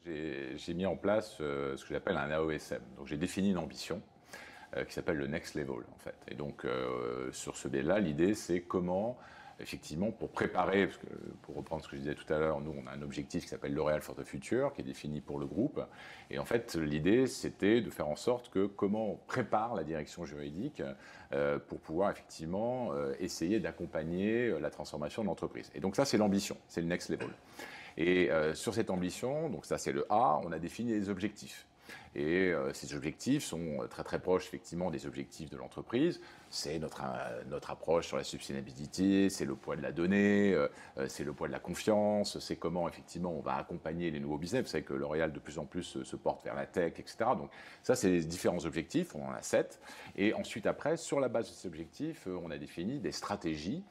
J'ai mis en place ce que j'appelle un AOSM. Donc j'ai défini une ambition qui s'appelle le Next Level en fait. Et donc sur ce biais-là, l'idée c'est comment effectivement pour préparer, parce que pour reprendre ce que je disais tout à l'heure, nous on a un objectif qui s'appelle L'Oréal for the Future qui est défini pour le groupe. Et en fait l'idée c'était de faire en sorte que comment on prépare la direction juridique pour pouvoir effectivement essayer d'accompagner la transformation de l'entreprise. Et donc ça c'est l'ambition, c'est le Next Level. Et sur cette ambition, donc ça c'est le A, on a défini des objectifs. Et ces objectifs sont très très proches effectivement des objectifs de l'entreprise. C'est notre approche sur la sustainability, c'est le poids de la donnée, c'est le poids de la confiance, c'est comment effectivement on va accompagner les nouveaux business. Vous savez que L'Oréal de plus en plus se porte vers la tech, etc. Donc ça c'est les différents objectifs, on en a 7. Et ensuite après, sur la base de ces objectifs, on a défini des stratégies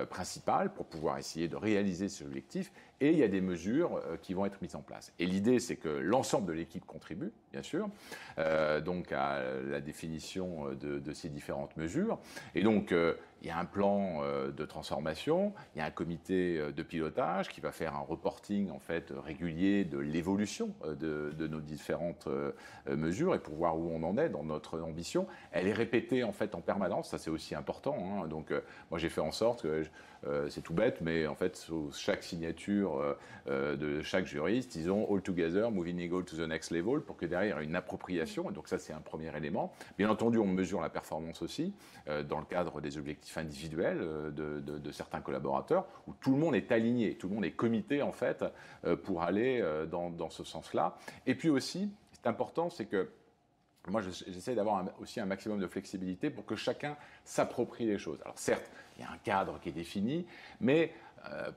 principales pour pouvoir essayer de réaliser ces objectifs. Et il y a des mesures qui vont être mises en place. Et l'idée c'est que l'ensemble de l'équipe contribue, bien sûr, donc à la définition de ces différentes mesures. Et donc, il y a un plan de transformation, il y a un comité de pilotage qui va faire un reporting en fait régulier de l'évolution de nos différentes mesures et pour voir où on en est dans notre ambition. Elle est répétée en fait en permanence, ça c'est aussi important. Hein. Donc, moi j'ai fait en sorte que c'est tout bête, mais en fait sous chaque signature de chaque juriste, ils ont all together, moving eagle to the next level, pour que derrière il y ait une appropriation. Et donc ça c'est un premier élément. Bien entendu, on mesure la performance aussi dans le cadre des objectifs individuels de certains collaborateurs, où tout le monde est aligné, tout le monde est comité en fait pour aller dans ce sens-là. Et puis aussi, c'est important, c'est que moi, j'essaie d'avoir aussi un maximum de flexibilité pour que chacun s'approprie les choses. Alors certes, il y a un cadre qui est défini, mais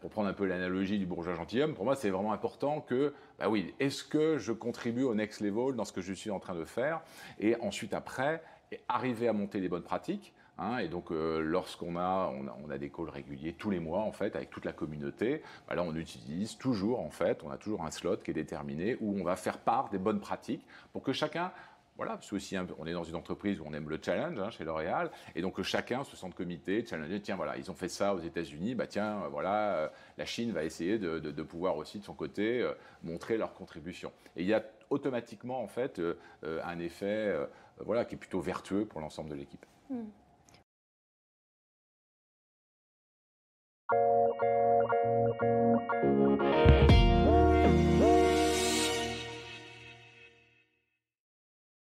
pour prendre un peu l'analogie du bourgeois gentilhomme, pour moi, c'est vraiment important que, bah oui, est-ce que je contribue au next level dans ce que je suis en train de faire? Et ensuite, après, arriver à monter les bonnes pratiques. Hein, et donc, lorsqu'on a des calls réguliers tous les mois, en fait, avec toute la communauté, bah là, on utilise toujours, en fait, on a toujours un slot qui est déterminé où on va faire part des bonnes pratiques pour que chacun. Voilà, parce que aussi, on est dans une entreprise où on aime le challenge hein, chez L'Oréal, et donc chacun se sent comité, challenger. Tiens, voilà, ils ont fait ça aux États-Unis, bah tiens, voilà, la Chine va essayer de pouvoir aussi de son côté montrer leur contribution. Et il y a automatiquement en fait un effet, voilà, qui est plutôt vertueux pour l'ensemble de l'équipe.